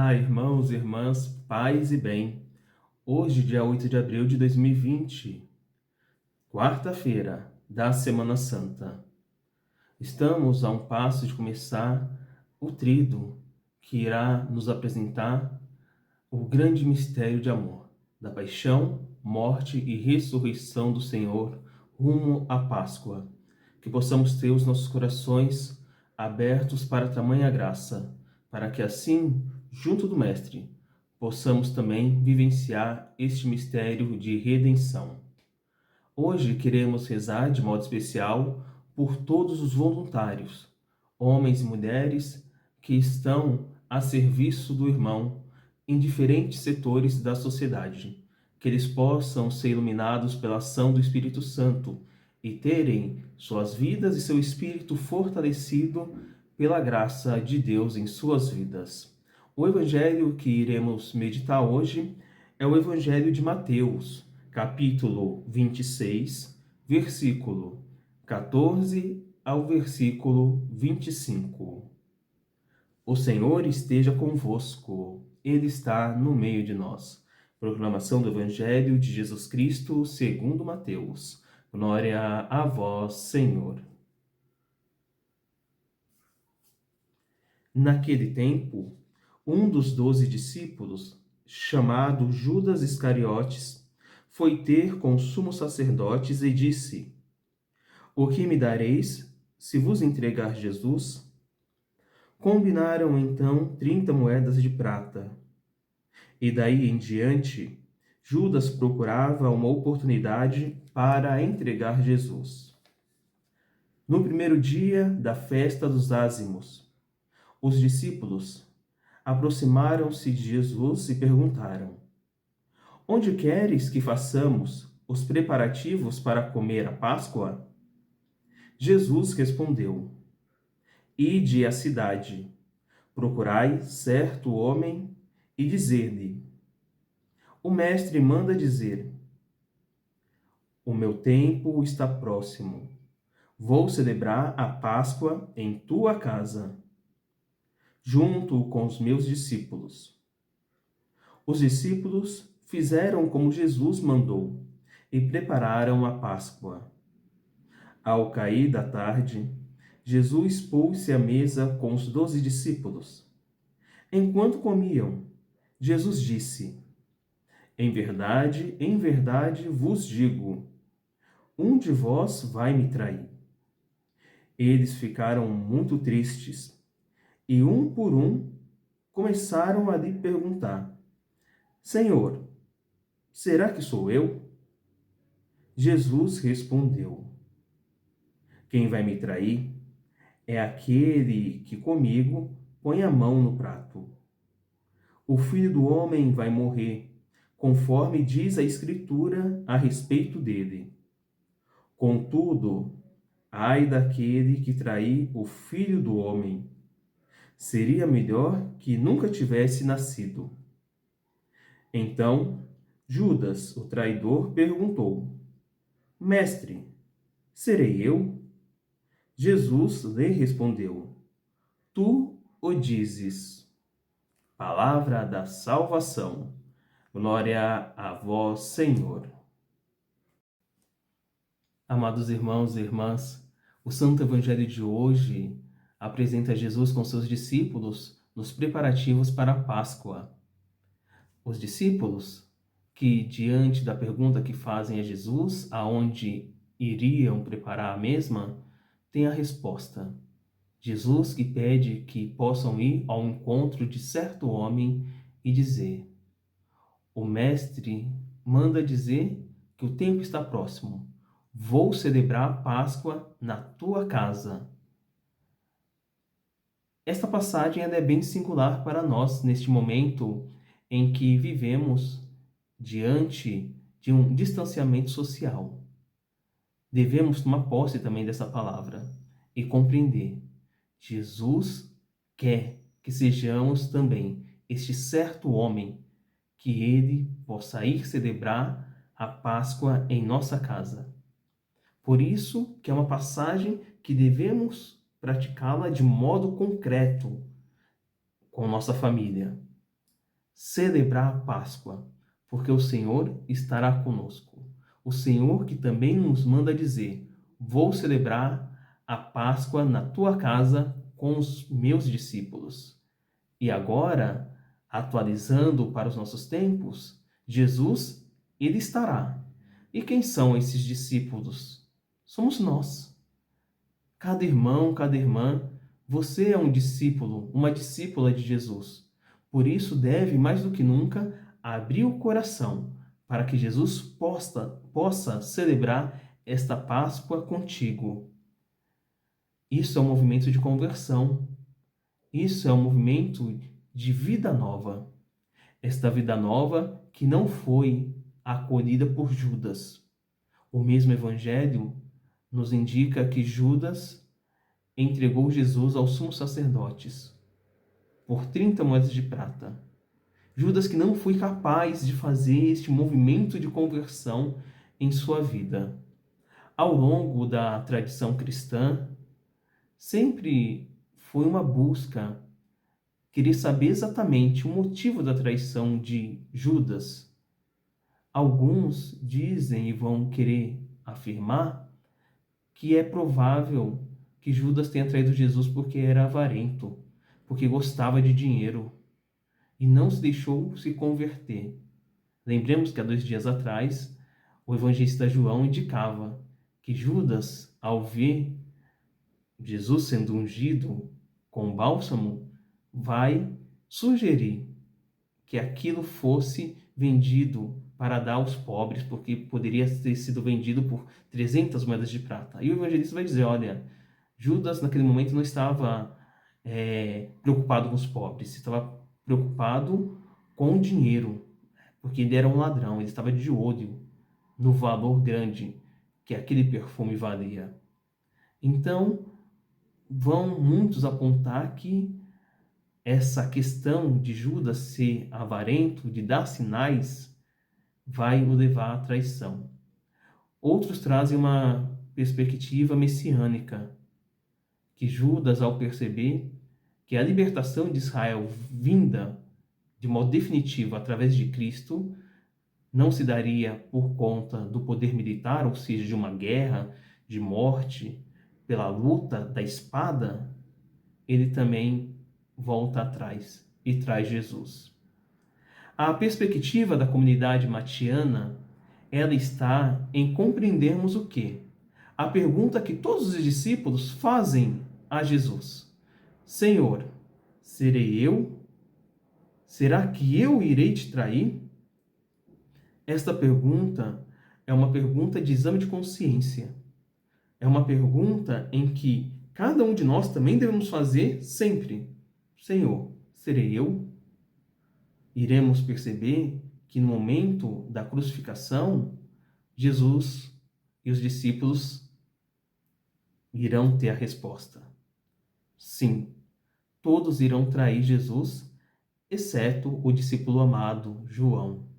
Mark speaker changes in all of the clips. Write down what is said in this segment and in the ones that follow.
Speaker 1: Olá, irmãos e irmãs, paz e bem. Hoje, dia 8 de abril de 2020, quarta-feira da Semana Santa. Estamos a um passo de começar o Tríduo, que irá nos apresentar o grande mistério de amor, da paixão, morte e ressurreição do Senhor rumo à Páscoa. Que possamos ter os nossos corações abertos para tamanha graça, para que assim, junto do Mestre, possamos também vivenciar este mistério de redenção. Hoje queremos rezar de modo especial por todos os voluntários, homens e mulheres que estão a serviço do irmão em diferentes setores da sociedade, que eles possam ser iluminados pela ação do Espírito Santo e terem suas vidas e seu espírito fortalecido pela graça de Deus em suas vidas. O evangelho que iremos meditar hoje é o Evangelho de Mateus, capítulo 26, versículo 14 ao versículo 25. O Senhor esteja convosco, Ele está no meio de nós. Proclamação do Evangelho de Jesus Cristo segundo Mateus. Glória a vós, Senhor. Naquele tempo, um dos 12 discípulos, chamado Judas Iscariotes, foi ter com os sumos sacerdotes e disse: O que me dareis se vos entregar Jesus? Combinaram então 30 moedas de prata. E daí em diante, Judas procurava uma oportunidade para entregar Jesus. No primeiro dia da festa dos ázimos, os discípulos aproximaram-se de Jesus e perguntaram: Onde queres que façamos os preparativos para comer a Páscoa? Jesus respondeu: Ide à cidade, procurai certo homem e dizer-lhe: O mestre manda dizer: O meu tempo está próximo. Vou celebrar a Páscoa em tua casa, junto com os meus discípulos. Os discípulos fizeram como Jesus mandou e prepararam a Páscoa. Ao cair da tarde, Jesus pôs-se à mesa com os 12 discípulos. Enquanto comiam, Jesus disse: em verdade vos digo, um de vós vai me trair. Eles ficaram muito tristes e, um por um, começaram a lhe perguntar: Senhor, será que sou eu? Jesus respondeu: Quem vai me trair é aquele que comigo põe a mão no prato. O Filho do Homem vai morrer, conforme diz a Escritura a respeito dele. Contudo, ai daquele que trair o Filho do Homem. Seria melhor que nunca tivesse nascido. Então, Judas, o traidor, perguntou: Mestre, serei eu? Jesus lhe respondeu: Tu o dizes. Palavra da salvação. Glória a vós, Senhor. Amados irmãos e irmãs, o Santo Evangelho de hoje apresenta Jesus com seus discípulos nos preparativos para a Páscoa. Os discípulos, que diante da pergunta que fazem a Jesus, aonde iriam preparar a mesma, têm a resposta. Jesus que pede que possam ir ao encontro de certo homem e dizer: O mestre manda dizer que o tempo está próximo. Vou celebrar a Páscoa na tua casa. Esta passagem ela é bem singular para nós neste momento em que vivemos diante de um distanciamento social. Devemos tomar posse também dessa palavra e compreender. Jesus quer que sejamos também este certo homem, que ele possa ir celebrar a Páscoa em nossa casa. Por isso que é uma passagem que devemos praticá-la de modo concreto com nossa família. celebrar a Páscoa, porque o Senhor estará conosco. O Senhor que também nos manda dizer: vou celebrar a Páscoa na tua casa com os meus discípulos. E agora, atualizando para os nossos tempos, Jesus, ele estará. E quem são esses discípulos? Somos nós. Cada irmão, cada irmã, você é um discípulo, uma discípula de Jesus. Por isso deve, mais do que nunca, abrir o coração para que Jesus possa celebrar esta Páscoa contigo. Isso é um movimento de conversão. Isso é um movimento de vida nova. Esta vida nova que não foi acolhida por Judas. O mesmo Evangelho nos indica que Judas entregou Jesus aos sumos sacerdotes por 30 moedas de prata. Judas que não foi capaz de fazer este movimento de conversão em sua vida. Ao longo da tradição cristã, sempre foi uma busca querer saber exatamente o motivo da traição de Judas. Alguns dizem e vão querer afirmar que é provável que Judas tenha traído Jesus porque era avarento, porque gostava de dinheiro e não se deixou se converter. Lembremos que há 2 dias atrás, o evangelista João indicava que Judas, ao ver Jesus sendo ungido com bálsamo, vai sugerir que aquilo fosse vendido para dar aos pobres, porque poderia ter sido vendido por 300 moedas de prata. E o evangelista vai dizer, olha, Judas naquele momento não estava preocupado com os pobres, estava preocupado com o dinheiro, porque ele era um ladrão, ele estava de olho no valor grande que aquele perfume valia. Então, vão muitos apontar que essa questão de Judas ser avarento, de dar sinais, vai o levar à traição. Outros trazem uma perspectiva messiânica, que Judas, ao perceber que a libertação de Israel vinda de modo definitivo através de Cristo não se daria por conta do poder militar, ou seja, de uma guerra, de morte, pela luta da espada, ele também volta atrás e traz Jesus. A perspectiva da comunidade matiana, ela está em compreendermos o quê? A pergunta que todos os discípulos fazem a Jesus: Senhor, serei eu? Será que eu irei te trair? Esta pergunta é uma pergunta de exame de consciência. É uma pergunta em que cada um de nós também devemos fazer sempre. Senhor, serei eu? Iremos perceber que no momento da crucificação, Jesus e os discípulos irão ter a resposta. Sim, todos irão trair Jesus, exceto o discípulo amado, João.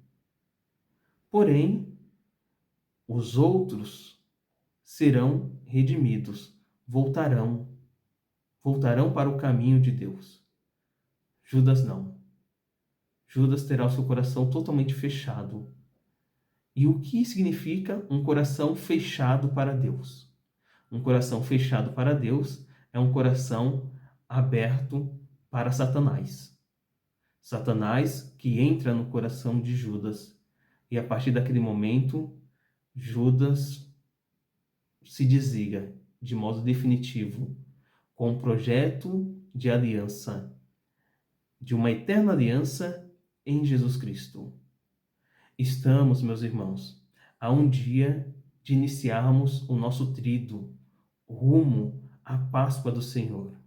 Speaker 1: Porém, os outros serão redimidos, voltarão para o caminho de Deus. Judas não. Judas terá o seu coração totalmente fechado. E o que significa um coração fechado para Deus? Um coração fechado para Deus é um coração aberto para Satanás. Satanás que entra no coração de Judas. E a partir daquele momento, Judas se desliga de modo definitivo com um projeto de aliança, de uma eterna aliança em Jesus Cristo. Estamos, meus irmãos, a um dia de iniciarmos o nosso trido rumo à Páscoa do Senhor.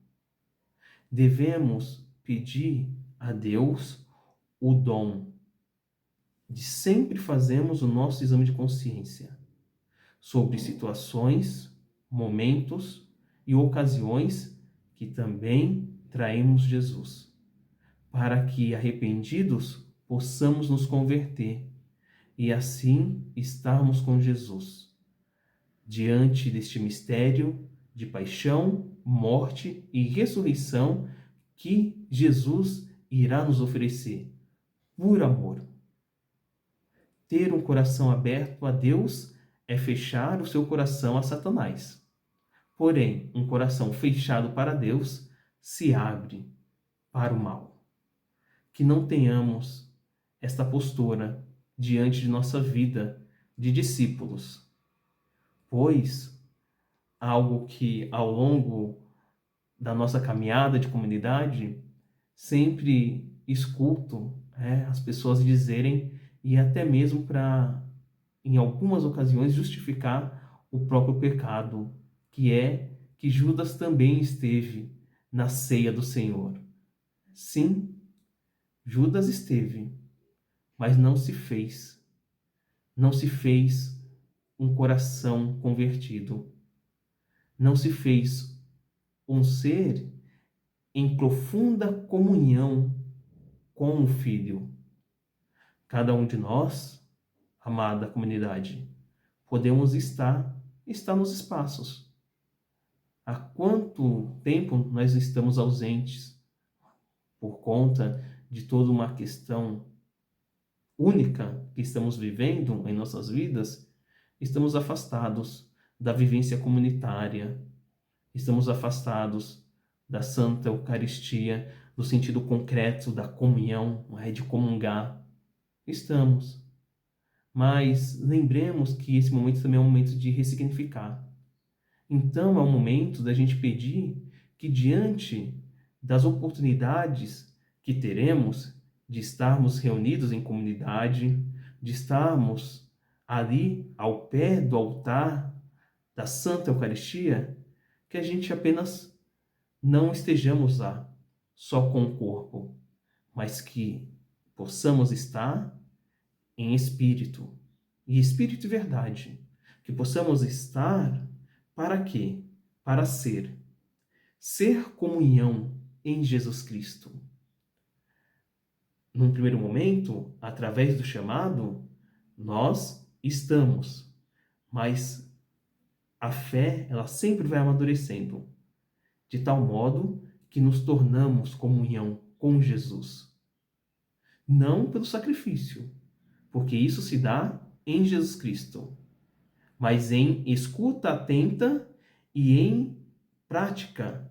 Speaker 1: Devemos pedir a Deus o dom de sempre fazermos o nosso exame de consciência sobre situações, momentos e ocasiões que também traímos Jesus, para que, arrependidos, possamos nos converter e assim estarmos com Jesus, diante deste mistério de paixão, morte e ressurreição que Jesus irá nos oferecer, por amor. Ter um coração aberto a Deus é fechar o seu coração a Satanás. Porém, um coração fechado para Deus se abre para o mal. Que não tenhamos esta postura diante de nossa vida de discípulos, pois algo que ao longo da nossa caminhada de comunidade sempre escuto as pessoas dizerem, e até mesmo para, em algumas ocasiões, justificar o próprio pecado, que é que Judas também esteve na ceia do Senhor. Sim, Judas esteve, mas não se fez. Não se fez um coração convertido. Não se fez um ser em profunda comunhão com o Filho. Cada um de nós, amada comunidade, podemos estar nos espaços. Há quanto tempo nós estamos ausentes por conta de toda uma questão única que estamos vivendo em nossas vidas? Estamos afastados da vivência comunitária, estamos afastados da Santa Eucaristia, no sentido concreto da comunhão, de comungar. Estamos. Mas lembremos que esse momento também é um momento de ressignificar. Então é o momento da gente pedir que, diante das oportunidades que teremos de estarmos reunidos em comunidade, de estarmos ali ao pé do altar da Santa Eucaristia, que a gente apenas não estejamos lá só com o corpo, mas que possamos estar em espírito, e espírito e verdade, que possamos estar para quê? Para ser comunhão em Jesus Cristo. Num primeiro momento, através do chamado, nós estamos, mas a fé, ela sempre vai amadurecendo, de tal modo que nos tornamos comunhão com Jesus. Não pelo sacrifício, porque isso se dá em Jesus Cristo, mas em escuta atenta e em prática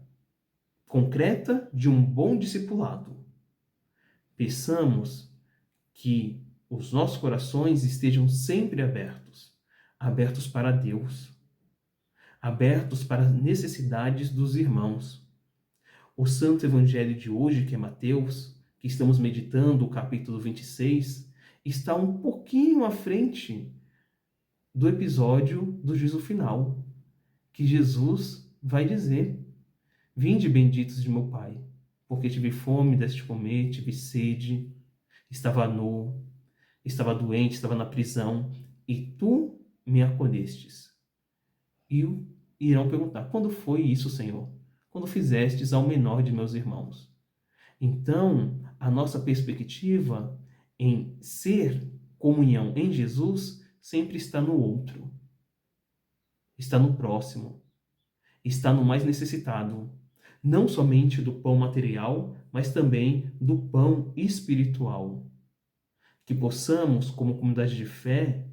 Speaker 1: concreta de um bom discipulado. Peçamos que os nossos corações estejam sempre abertos para Deus, abertos para as necessidades dos irmãos. O Santo Evangelho de hoje, que é Mateus, que estamos meditando o capítulo 26, está um pouquinho à frente do episódio do juízo final, que Jesus vai dizer: vinde benditos de meu Pai, porque tive fome, deste comer, tive sede, estava nu, estava doente, estava na prisão, e tu me acolhestes. E irão perguntar: quando foi isso, Senhor? Quando fizestes ao menor de meus irmãos. Então, a nossa perspectiva em ser comunhão em Jesus sempre está no outro, está no próximo, está no mais necessitado, não somente do pão material, mas também do pão espiritual. Que possamos, como comunidade de fé,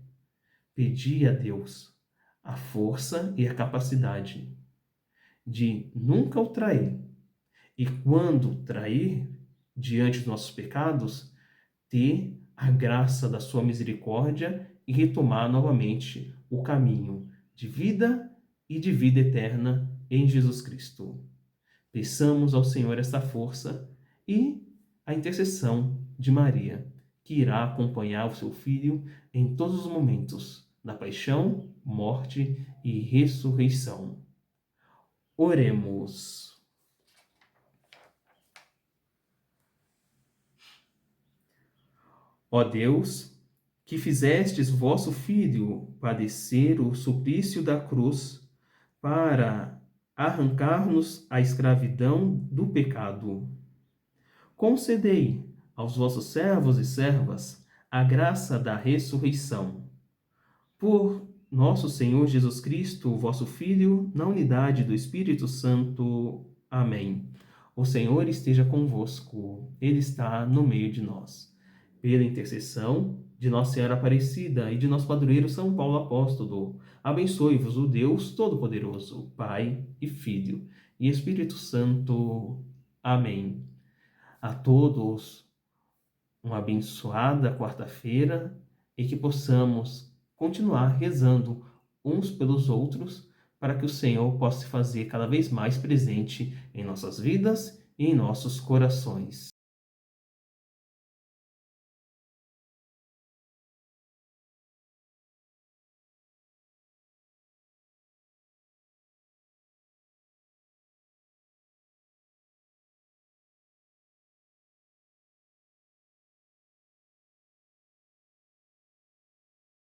Speaker 1: pedir a Deus a força e a capacidade de nunca o trair. E quando trair, diante dos nossos pecados, ter a graça da sua misericórdia e retomar novamente o caminho de vida e de vida eterna em Jesus Cristo. Peçamos ao Senhor esta força e a intercessão de Maria, que irá acompanhar o seu Filho em todos os momentos da paixão, morte e ressurreição. Oremos. Ó Deus, que fizestes vosso Filho padecer o suplício da cruz para arrancar-nos a escravidão do pecado, concedei aos vossos servos e servas a graça da ressurreição. Por nosso Senhor Jesus Cristo, vosso Filho, na unidade do Espírito Santo. Amém. O Senhor esteja convosco, Ele está no meio de nós. pela intercessão de Nossa Senhora Aparecida e de nosso padroeiro São Paulo Apóstolo, abençoe-vos o Deus Todo-Poderoso, Pai e Filho e Espírito Santo. Amém. A todos uma abençoada quarta-feira e que possamos continuar rezando uns pelos outros para que o Senhor possa se fazer cada vez mais presente em nossas vidas e em nossos corações.